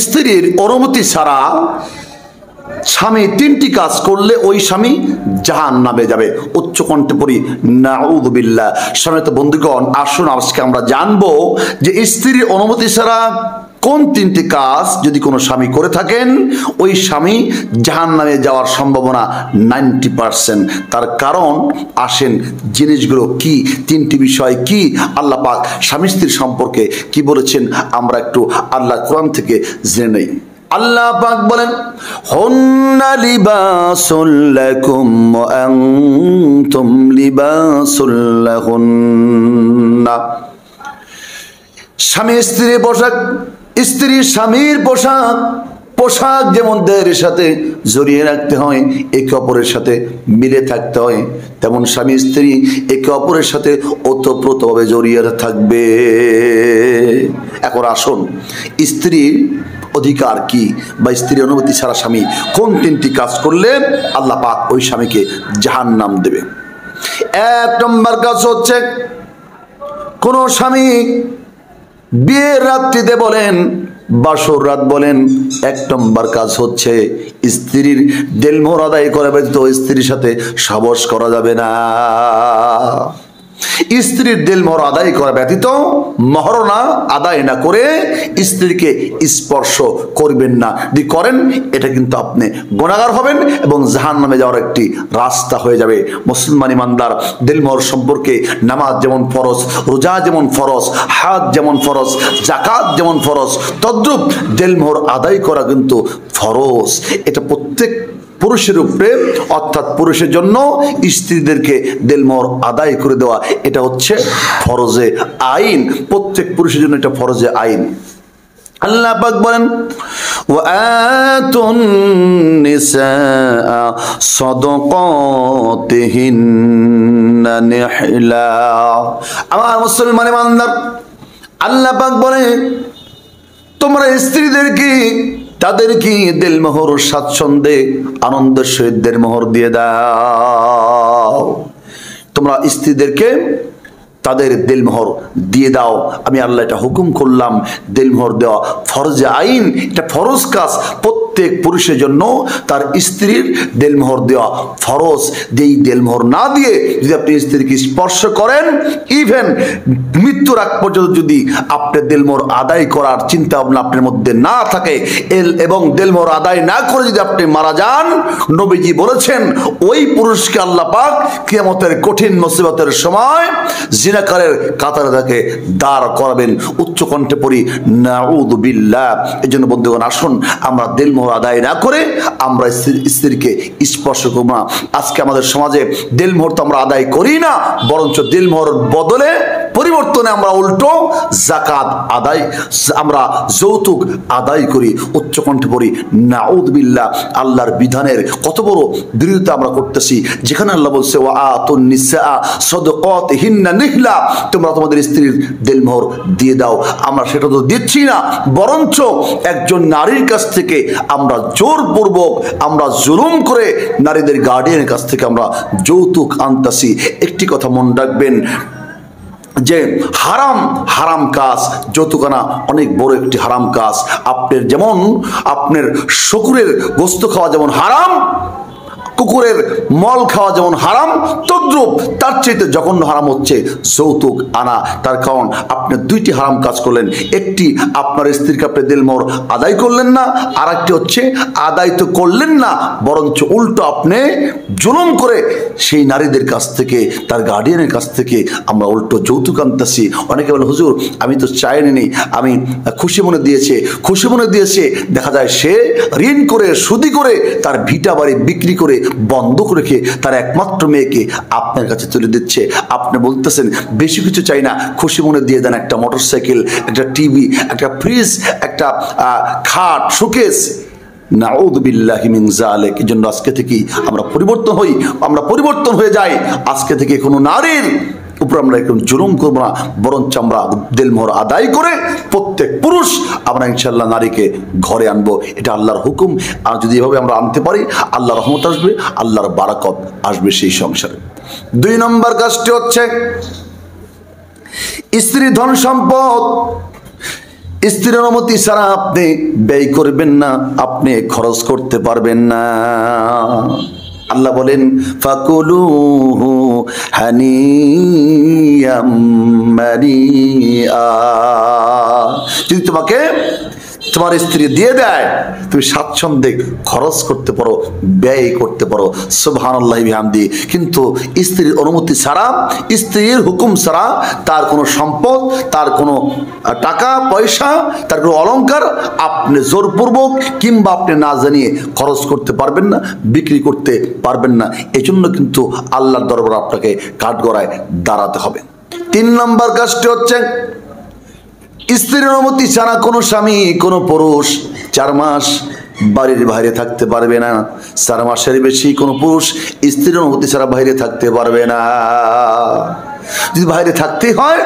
স্ত্রীর অনুমতি ছাড়া স্বামী তিনটি কাজ করলে ওই স্বামী জাহান্নামে যাবে। উচ্চ কণ্ঠে পড়ি নাউযুবিল্লাহ। সম্মানিত বন্ধুগণ, আসুন আজকে আমরা জানবো যে স্ত্রীর অনুমতি ছাড়া কোন তিনটি কাজ যদি কোনো স্বামী করে থাকেন ওই স্বামী জাহান্নামে যাওয়ার সম্ভাবনা 90%। তার কারণ আসেন জিনিসগুলো কি, তিনটি বিষয় কি, আল্লাহ পাক স্বামী স্ত্রীর সম্পর্কে কি বলেছেন আমরা একটু আল্লাহ কোরআন থেকে জেনে নেই। আল্লাহ পাক বলেন, হুন্না লিবাসুল লাকুম ওয়া আনতুম লিবাসুল লাহুন্না। স্বামী স্ত্রীর পোশাক, স্ত্রী স্বামীর পোশাক। পোশাক যেমন দেহের সাথে জড়িয়ে রাখতে হয়, একে অপরের সাথে মিলে থাকতে হয়, তেমন স্বামী স্ত্রী একে অপরের সাথে ওতপ্রোতভাবে জড়িয়ে থাকবে। এখন আসুন স্ত্রীর অধিকার কি বা স্ত্রীর অনুমতি ছাড়া স্বামী কোন তিনটি কাজ করলে আল্লাহ পাক ওই স্বামীকে জাহান্নাম দেবে। এক নম্বর কাজ হচ্ছে, কোন স্বামী বিয়ের রাত্রিতে বলেন বাসর রাত বলেন, এক নম্বর কাজ হচ্ছে স্ত্রীর দেলমোহর আদায় করা ব্যতীত স্ত্রীর সাথে সাবস করা যাবে না। স্ত্রীর দেলমোহর আদায় করা ব্যতীত মহরনা আদায় না করে স্ত্রীকে স্পর্শ করবেন না। যদি করেন এটা কিন্তু আপনি গুনাহগার হবেন এবং জাহান্নামে যাওয়ার একটি রাস্তা হয়ে যাবে। মুসলমান ইমানদার দেলমোহর সম্পর্কে নামাজ যেমন ফরজ, রোজা যেমন ফরজ, হাজ যেমন ফরজ, যাকাত যেমন ফরজ, তদ্রূপ দেলমোহর আদায় করা কিন্তু ফরজ। এটা প্রত্যেক পুরুষের উপরে অর্থাৎ পুরুষের জন্য স্ত্রীদেরকে দেলমোহর আদায় করে দেওয়া এটা হচ্ছে ফরজে আইন। প্রত্যেক পুরুষের জন্য এটা ফরজে আইন। আল্লাহ পাক বলেন, ওয়া আতুন নিসা সাদাকাতিহিন্না নিহলা। আমার মুসলমান ইমানদার, আল্লাহ পাক বলেন তোমরা স্ত্রীদেরকে তাদেরকে দেলমোহর স্বাচ্ছন্দ্যে আনন্দের সহিত দেলমোহর দিয়ে দাও। তোমরা স্ত্রীদেরকে তাদের দেলমোহর দিয়ে দাও। আমি আল্লাহ এটা হুকুম করলাম। দেলমোহর দেওয়া ফরজে আইন, এটা ফরজ কাজ। প্রত্যেক পুরুষের জন্য তার স্ত্রীর দেলমোহর দেওয়া ফরজ। যেই দেলমোহর না দিয়ে যদি আপনি স্ত্রীকে স্পর্শ করেন, ইভেন মৃত্যুর আগ পর্যন্ত যদি আপনার দেলমোহর আদায় করার চিন্তা ভাবনা আপনার মধ্যে না থাকে এবং দেলমোহর আদায় না করে যদি আপনি মারা যান, নবীজি বলেছেন ওই পুরুষকে আল্লাহ পাক কিয়ামতের কঠিন মুসিবতের সময় জিনাকারের কাতারে তাকে দাঁড় করাবেন। উচ্চ কণ্ঠে পড়ি নাউযুবিল্লাহ। এই জন্য বন্ধুগণ, আসুন আমরা দেলমোহর আদায় না করে আমরা স্ত্রীকে স্পর্শ করব না। আজকে আমাদের সমাজে দেলমোহর তো আমরা আদায় করি না, বরঞ্চ দেলমোহর বদলে পরিবর্তনে আমরা উল্টো যাকাত আদায়, আমরা যৌতুক আদায় করি। উচ্চ কণ্ঠে পড়ি নাউযুবিল্লাহ। আল্লাহর বিধানের কত বড় বিরোধিতা আমরা করতেছি, যেখানে আল্লাহ বলছে ওয়া আতুন নিসা সাদাকাতিহিন্না নিহলা, তোমরা তোমাদের স্ত্রীর দেলমোহর দিয়ে দাও। আমরা সেটা তো দিচ্ছি না, বরঞ্চ একজন নারীর কাছ থেকে আমরা জোরপূর্বক, আমরা জুলুম করে নারীদের গার্ডিয়ানের কাছ থেকে আমরা যৌতুক আনতাছি। একটি কথা মনে রাখবেন যে হারাম হারাম কাজ, যৌতুক আনা অনেক বড় একটি হারাম কাজ। আপনার যেমন আপনার শকুরের গোস্ত খাওয়া যেমন হারাম, কুকুরের মল খাওয়া যেমন হারাম, তদ্রূপ তার চাইতে জঘন্য হারাম হচ্ছে যৌতুক আনা। তার কারণ আপনি দুইটি হারাম কাজ করলেন। একটি আপনার স্ত্রীকে আপনি দেলমোহর আদায় করলেন না, আর একটি হচ্ছে আদায় তো করলেন না, বরঞ্চ উল্টো আপনি জুলুম করে সেই নারীদের কাছ থেকে, তার গার্ডিয়ানের কাছ থেকে আমরা উল্টো যৌতুক আনতেছি। অনেকে বলে হুজুর আমি তো চাইনি, আমি খুশি মনে দিয়েছে, খুশি মনে দিয়েছে। দেখা যায় সে ঋণ করে সুদি করে তার ভিটা বাড়ি বিক্রি করে বন্ধক রেখে তার একমাত্র মেয়েকে আপনার কাছে তুলে দিচ্ছে। আপনি বলতেছেন বেশি কিছু চাই না, খুশি মনে দিয়ে দেন একটা মোটরসাইকেল, একটা টিভি, একটা ফ্রিজ, একটা খাট, শোকেস। নাউযুবিল্লাহি মিন যালিক। এই জন্য আজকে থেকে আমরা পরিবর্তন হই, আমরা পরিবর্তন হয়ে যাই। আজকে থেকে কোনো নারীর উপর আমরা একদম জুলুম করবো না, বরঞ্চ আমরা দেলমোহর আদায় করে প্রত্যেক পুরুষ আমরা ইনশাল্লাহ নারীকে ঘরে আনবো। এটা আল্লাহর হুকুম। আর যদি এভাবে আমরা আনতে পারি, আল্লাহর রহমত আসবে, আল্লাহর বারাকত আসবে সেই সংসারে। দুই নম্বর কাজটি হচ্ছে স্ত্রী ধন সম্পদ। স্ত্রীর অনুমতি ছাড়া আপনি ব্যয় করবেন না, আপনি খরচ করতে পারবেন না। আল্লাহ বলেন ফাকুলুহু হানিয়াম মারিআ, যদি তোমাকে তোমার স্ত্রী দিয়ে দেয় তুমি স্বাচ্ছন্দ্যে খরচ করতে পারো, ব্যয় করতে পারো। সুবহানাল্লাহি বিহামদি। কিন্তু স্ত্রীর অনুমতি ছাড়া, স্ত্রীর হুকুম ছাড়া তার কোনো সম্পদ, তার কোনো টাকা পয়সা, তার কোনো অলংকার আপনি জোরপূর্বক কিংবা আপনি না জানিয়ে খরচ করতে পারবেন না, বিক্রি করতে পারবেন না। এই জন্য কিন্তু আল্লাহর দরবারে আপনাকে কাঠগড়ায় দাঁড়াতে হবে। 3 নম্বর কাজটি হচ্ছে স্ত্রীর অনুমতি ছাড়া কোনো স্বামী, কোনো পুরুষ 4 মাস বাড়ির বাইরে থাকতে পারবে না। 4 মাসের বেশি কোনো পুরুষ স্ত্রীর অনুমতি ছাড়া বাইরে থাকতে পারবে না। যদি বাইরে থাকতে হয়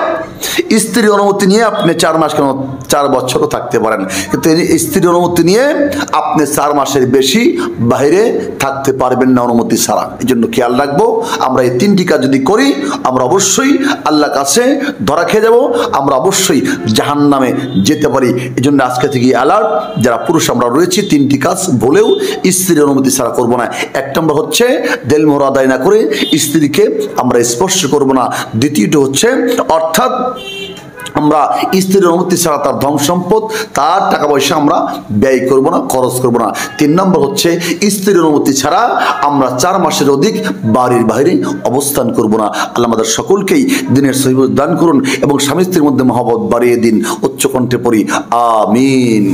স্ত্রীর অনুমতি নিয়ে আপনি 4 মাস কেন 4 বছরও থাকতে পারেন, কিন্তু স্ত্রীর অনুমতি নিয়ে আপনি 4 মাসের বেশি বাইরে থাকতে পারবেন না অনুমতি ছাড়া। এই জন্য খেয়াল রাখবো, আমরা এই 3টি কাজ যদি করি আমরা অবশ্যই আল্লাহর কাছে ধরা খেয়ে যাব, আমরা অবশ্যই জাহান্নামে যেতে পারি। এই জন্য আজকে থেকে অ্যালার্ট, যারা পুরুষ আমরা রয়েছি 3টি কাজ বলেও স্ত্রীর অনুমতি ছাড়া করবো না। 1 নম্বর হচ্ছে দেলমোহর আদায় না করে স্ত্রীকে আমরা স্পর্শ করবো না। দ্বিতীয়টি হচ্ছে অর্থাৎ আমরা স্ত্রীর অনুমতি ছাড়া তার ধন সম্পদ, তার টাকা পয়সা আমরা ব্যয় করব না, খরচ করব না। 3 নম্বর হচ্ছে স্ত্রীর অনুমতি ছাড়া আমরা 4 মাসের অধিক বাড়ির বাইরে অবস্থান করব না। আল্লাহ আমাদের সকলকেই দিনের সহিহ দান করুন এবং স্বামী স্ত্রীর মধ্যে মহব্বত বাড়িয়ে দিন। উচ্চ কণ্ঠে পড়ি আমিন।